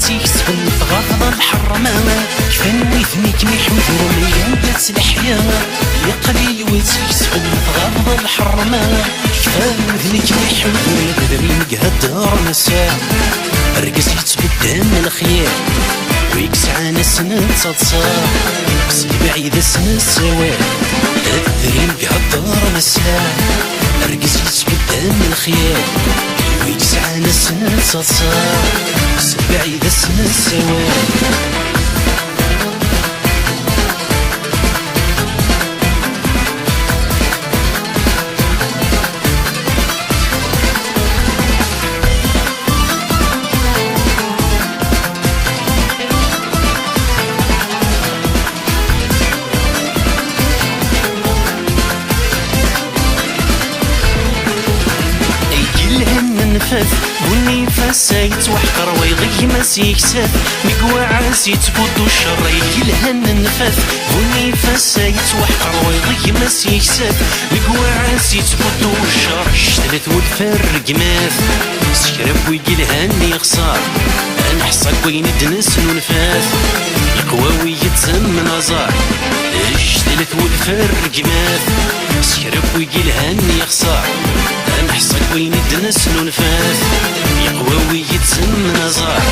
تيكسبن تغاضى الحرمة كفن ويثنيك ميحوث رميان بات الحياة يا قليل وتيكسبن تغاضى الحرمة كفن ويثنيك ميحوث رميان قهدر نساء رقص يتقدم الخيال ويكسع نسن تصار بس بعيد سن السواد الدريم قهدر نساء رقص يتقدم الخيال ويكسع نسن تصار بس بعيد سن السواد بني فسايت وحقر ويغي ما سيكسف مقوى عاسي تبدو الشر يلهن النفاث بني فسايت وحقر ويغي ما سيكسف مقوى عاسي تبدو الشر اشتلت والفرق ماث سكرب ويقلهن يخسر نحصك وين دنس ونفاث يقوى ويتزم نظر اشتلت والفرق ماث سكرب ويقلهن يخسر نحصك وين دنس ونفاث يقوى ويتزم نظر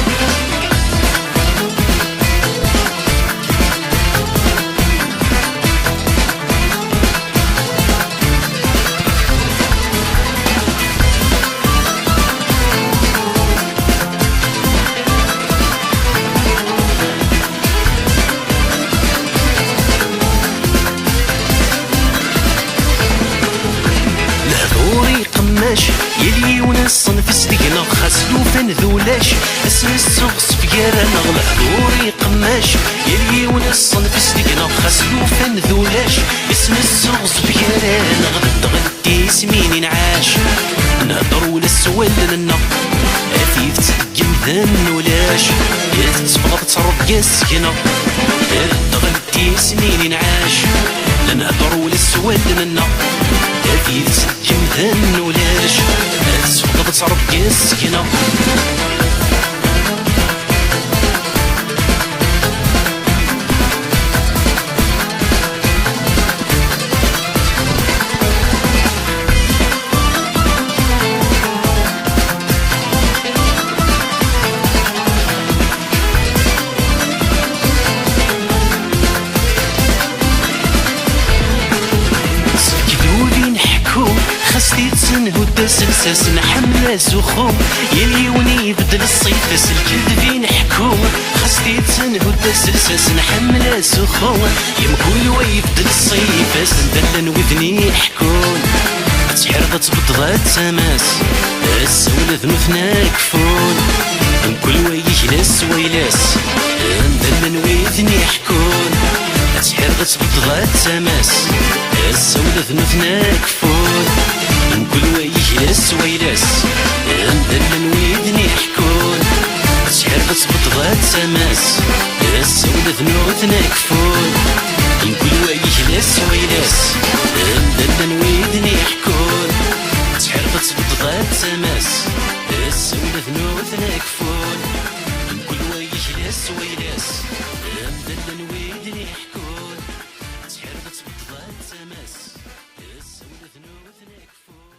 يلي ونصن في سدقنا خاسلو فن ذولاش اسم السغس فيارا نغلى دوري قماش يلي ونصن في سدقنا خاسلو فن ذولاش اسم السغس فيارا نغلى تغدي سمين نعاش نهضر ولا السوال لنا اثيف تسقم ذن ولاش تبغى ترد يسكنا تغدي سنين نعاش نهضر ولا السوال لنا اثيف تسقم ذن ولاش تبغى ترد يسكنا خستي تسنهو السلساس نحمل زخوم يلي وني بدل الصيفاس الكذبين حكوم خستي تسنهو السلساس نحمل زخوم يمكن ويبدل الصيفاس ندلن وذني حكون تحرض تبضغات تماس السولة ذنوثنا كفون يمكن ويجلس ويلاس ندلن وذني حكون تحرض تبضغات تماس السولة ذنوثنا كفون كل ويجلس ويلاس ندلن ويدني حكون تحرقت بطغات تماس السولة ذنوثنا كفون كل ويجلس ويلاس ندلن ويدني حكون تحرقت بطغات تماس السولة ذنوثنا كفون كل ويجلس ويلاس ندلن ويدني حكون تحرقت بطغات تماس السولة ذنوثنا كفون